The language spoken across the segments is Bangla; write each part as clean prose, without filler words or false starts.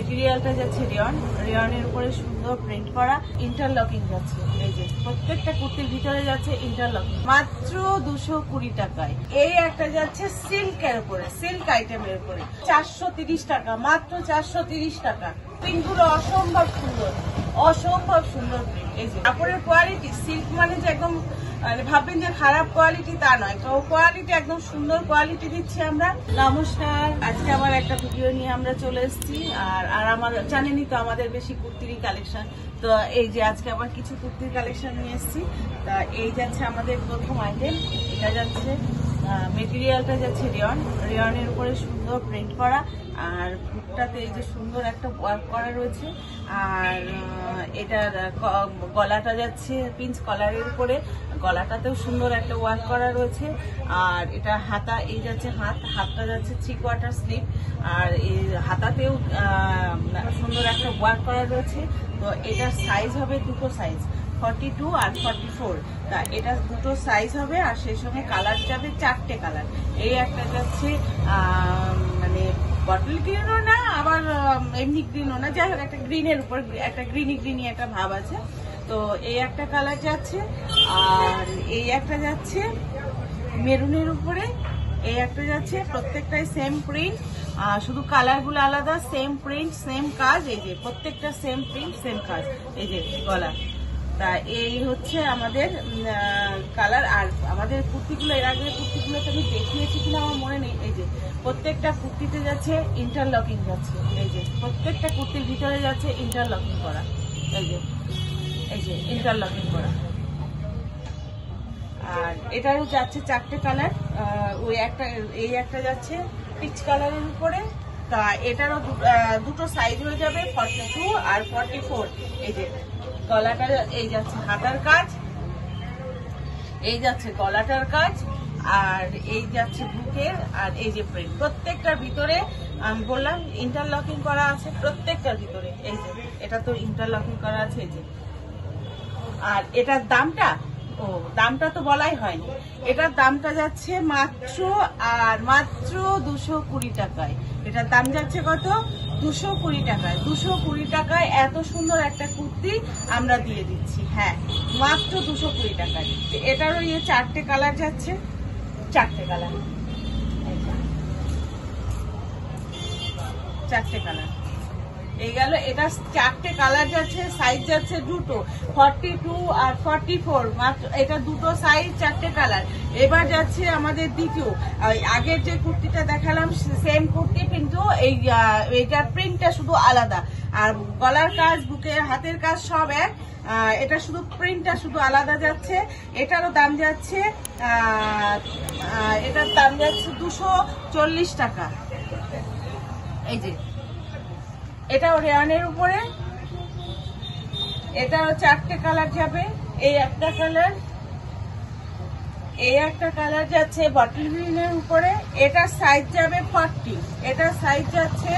মেটেরিয়ালটা যাচ্ছে রেয়নের উপরে সুন্দর প্রিন্ট করা, ইন্টারলকিং যাচ্ছে। এই যে প্রত্যেকটা কুর্তির ভিতরে যাচ্ছে ইন্টারলকিং, মাত্র 220 টাকায়। এই একটা যাচ্ছে সিল্কের উপরে, সিল্ক আইটেমের উপরে 430 টাকা, মাত্র 430 টাকা। প্রিন্টগুলো অসম্ভব সুন্দর, অসম্ভব সুন্দর প্রিন্ট। এই যে কাপড়ের কোয়ালিটি, সিল্ক মানে যে একদম ভাববেন যে খারাপ কোয়ালিটি তা নয়, তো কোয়ালিটি একদম সুন্দর কোয়ালিটি দিচ্ছি আমরা। নমস্কার, আজকে আবার একটা ভিডিও নিয়ে আমরা চলে এসেছি। আর আমার জানেনই তো আমাদের বেশি কুর্তিরই কালেকশন, তো এই যে আজকে আবার কিছু কুর্তির কালেকশন নিয়ে এসেছি। তা এই যাচ্ছে আমাদের প্রথম আইটেম, এটা যাচ্ছে মেটেরিয়ালটা যাচ্ছে রেয়নের উপরে সুন্দর প্রিন্ট করা, আর বুকটাতে এই যে সুন্দর একটা ওয়ার্ক করা রয়েছে। আর এটার গলাটা যাচ্ছে পিঞ্চ কলারের উপরে, গলাটাতেও সুন্দর একটা ওয়ার্ক করা রয়েছে। আর এটা হাতা, এই যাচ্ছে হাতটা যাচ্ছে 3/4 স্লিভ, আর এই হাতাতেও সুন্দর একটা ওয়ার্ক করা রয়েছে। তো এটার সাইজ হবে দুটো সাইজ, 42 আর 44। তা এটা দুটো সাইজ হবে, আর সেই সঙ্গে কালার যাবে 4টে কালার। এই একটা যাচ্ছে মানে বটল গ্রিনও না, আবার এমনি গ্রিনও না, যাই হোক একটা গ্রিনের উপর একটা গ্রিনি একটা ভাব আছে। তো এই একটা কালার যাচ্ছে, আর এই একটা যাচ্ছে মেরুনের উপরে, এই একটা যাচ্ছে। প্রত্যেকটাই সেম প্রিন্ট, শুধু কালার গুলো আলাদা, সেম প্রিন্ট সেম কাজ। এই যে প্রত্যেকটা সেম প্রিন্ট সেম কাজ। এই যে গলা, তা এই হচ্ছে আমাদের কালার। আর আমাদের কুর্তিগুলো, এর আগে কুর্তিগুলোতে আমি দেখিয়েছি কিনা আমার মনে নেই। এই যে প্রত্যেকটা কুর্তিতে যাচ্ছে ইন্টারলকিং যাচ্ছে। এই যে প্রত্যেকটা কুর্তির ভিতরে যাচ্ছে ইন্টারলকিং করা। এই যে ইন্টারলকিং করা। আর এটারও যাচ্ছে 4টে কালার। এই একটা যাচ্ছে পিচ কালারের উপরে। তা এটারও দুটো সাইজ হয়ে যাবে, 42 আর 44। এই যে গলাটা, এই যাচ্ছে হাতার কাজ, এই যাচ্ছে গলাটার কাজ, আর এই যাচ্ছে বুকের, আর এই যে প্রিন্ট। প্রত্যেকটার ভিতরে আমি বললাম ইন্টারলকিং করা আছে, প্রত্যেকটার ভিতরে। এই যে এটা তো ইন্টারলকিং করা আছে। এই যে, আর এটার দামটা তো বলাই হয়নি। এটার দামটা যাচ্ছে মাত্র 220 টাকায়। এটার দাম যাচ্ছে কত? 220 টাকায়। 220 টাকায় এত সুন্দর একটা কুর্তি আমরা দিয়ে দিচ্ছি। হ্যাঁ, মাত্র 220 টাকায়। এটারও 4টে কালার যাচ্ছে, 4টে কালার, 4টে কালার। এই গেল, এটা 4টে কালার যাচ্ছে, সাইজ যাচ্ছে দুটো, 42 আর 44। মাত্র এটা দুটো সাইজ, 4টে কালার। এবার যাচ্ছে আমাদের দ্বিতীয়, আগের যে কুর্তিটা দেখালাম সেম কুর্তি, কিন্তু এইটার প্রিন্টটা শুধু আলাদা, আর গলার কাজ, বুকের হাতের কাজ সব এক। এটা শুধু প্রিন্টটা শুধু আলাদা যাচ্ছে। এটারও দাম যাচ্ছে 240 টাকা। এই যে এটাও রেয়নের উপরে, এটাও 4টে কালার যাবে। এই একটা কালার, এই একটা কালার যাচ্ছে বটল গ্রিনের উপরে। এটার সাইজ যাবে 40, এটার সাইজ যাচ্ছে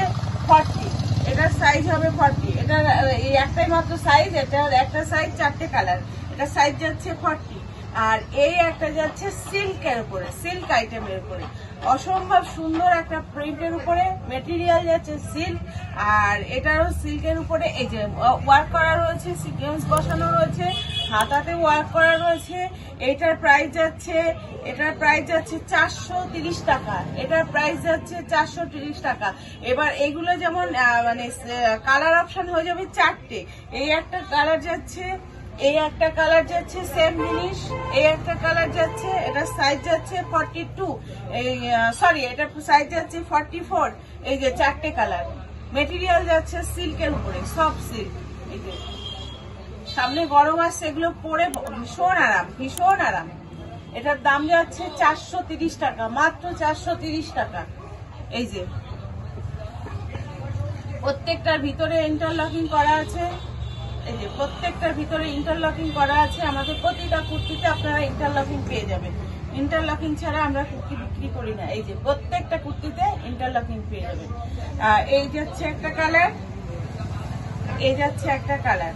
40, এটার সাইজ হবে 40। এটার এই একটাই মাত্র সাইজ, এটার একটা সাইজ, 4টে কালার, এটা সাইজ যাচ্ছে 40। আর এই একটা যাচ্ছে সিল্কের উপরে, সিল্ক আইটেমের উপরে, অসম্ভব সুন্দর একটা প্রিন্টের উপরে। মেটেরিয়াল যাচ্ছে সিল্ক, আর এটারও সিল্কের উপরে এই যে ওয়ার্ক করা রয়েছে, সিকোয়েন্স বসানো রয়েছে, হাতাতে ওয়ার্ক করা রয়েছে। এটার প্রাইস যাচ্ছে 430 টাকা। এটার প্রাইস যাচ্ছে 430 টাকা। এবার এগুলো যেমন মানে কালার অপশন হয়ে যাবে 4টে। এই একটা কালার যাচ্ছে, এই একটা কালার যাচ্ছে সেম জিনিস, এই একটা কালার যাচ্ছে, এটা সাইজ যাচ্ছে 42, এটা সাইজ যাচ্ছে 44। এই যে 4টে কালার। মেটেরিয়াল যাচ্ছে সিল্কের উপরে, সব সিল্ক। এই যে সামনে গরম আসছে, এগুলো পরে ভীষণ আরাম, ভীষণ আরাম। এটার দাম যাচ্ছে 430 টাকা, মাত্র 430 টাকা। এই যে প্রত্যেকটার ভিতরে ইন্টারলকিং করা আছে। এই যে প্রত্যেকটার ভিতরে ইন্টারলকিং করা আছে। আমাদের প্রতিটা কুর্তিতে আপনারা ইন্টারলকিং পেয়ে যাবেন। ইন্টারলকিং ছাড়া আমরা কুর্তি বিক্রি করি না। এই যে প্রত্যেকটা কুর্তিতে ইন্টারলকিং পেয়ে যাবেন। এই যাচ্ছে একটা কালার, এই যাচ্ছে একটা কালার।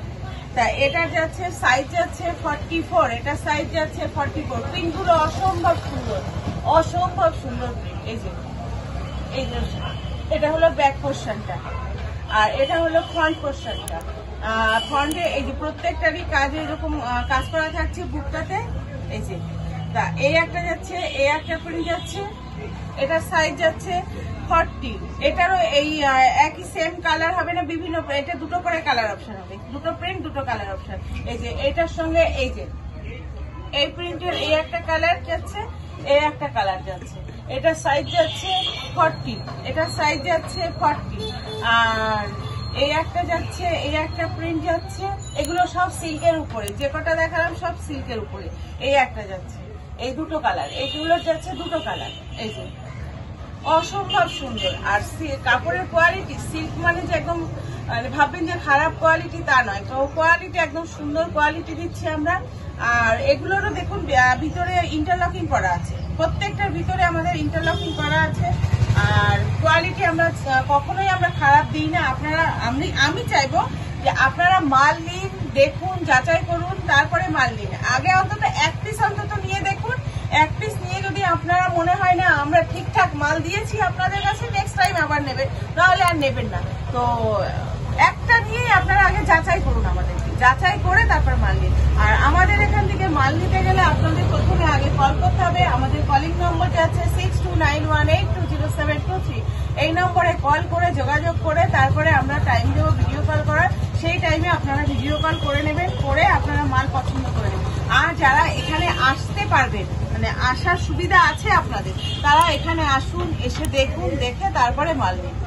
তা এটা যাচ্ছে সাইজ যাচ্ছে 44, এটা সাইজ যাচ্ছে 44। প্রিন্টগুলো অসম্ভব সুন্দর, অসম্ভব সুন্দর প্রিন্ট। এই যে এটা হলো ব্যাক পোর্শনটা, আর এটা হলো ফ্রন্ট পোর্শনটা। ফ্রন্টে এই যে প্রত্যেকটারই কাজে এরকম কাজ করা থাকছে বুকটাতে। এই যে তা এই একটা যাচ্ছে, এই একটা প্রিন্ট যাচ্ছে, এটার সাইজ যাচ্ছে 40। এটারও এই একই সেম কালার হবে না, বিভিন্ন, এটা দুটো করে কালার অপশন হবে, দুটো প্রিন্ট দুটো কালার অপশন। এই যে এটার সঙ্গে এই যে এই প্রিন্টের এই একটা কালার যাচ্ছে, এই একটা কালার যাচ্ছে, এটার সাইজ যাচ্ছে 40, এটার সাইজ যাচ্ছে 40। আর এই একটা যাচ্ছে, এই একটা প্রিন্ট যাচ্ছে, এগুলো সব সিল্কের উপরে, যে কটা দেখালাম সব সিল্কের উপরে। এই একটা যাচ্ছে, এই দুটো কালার, এইগুলোর যাচ্ছে দুটো কালার। এই যে অসম্ভব সুন্দর। আর কাপড়ের কোয়ালিটি, সিল্ক মানে যে একদম ভাববেন যে খারাপ কোয়ালিটি তা নয়, তো কোয়ালিটি একদম সুন্দর কোয়ালিটি দিচ্ছি আমরা। আর এগুলোরও দেখুন ভিতরে ইন্টারলকিং করা আছে, প্রত্যেকটার ভিতরে আমাদের ইন্টারলকিং করা আছে। আর কোয়ালিটি আমরা কখনোই আমরা খারাপ দিই না। আপনারা, আমি চাইবো যে আপনারা মাল নিন, দেখুন, যাচাই করুন, তারপরে মাল নিন। আগে অন্তত এক পিস অন্তত নিয়ে দেখুন। এক পিস নিয়ে যদি আপনারা মনে হয় না আমরা ঠিকঠাক মাল দিয়েছি আপনাদের কাছে, নেক্সট টাইম আবার নেবেন, নাহলে আর নেবেন না। তো একটা নিয়ে আপনারা আগে যাচাই করুন, আমাদেরকে যাচাই করে তারপর মাল নিন। আর আমাদের এখান থেকে মাল নিতে গেলে আপনাদের প্রথমে আগে কল করতে হবে। আমাদের কলিং নম্বরটা আছে 6291820723। এই নম্বরে কল করে যোগাযোগ করে তারপরে আমরা টাইম দেবো ভিডিও কল করার। সেই টাইমে আপনারা ভিডিও কল করে নেবেন, করে আপনারা মাল পছন্দ করে নেবেন। আর যারা এখানে আসতে পারবেন, মানে আসার সুবিধা আছে আপনাদের, তারা এখানে আসুন, এসে দেখুন, দেখে তারপরে মাল নিন।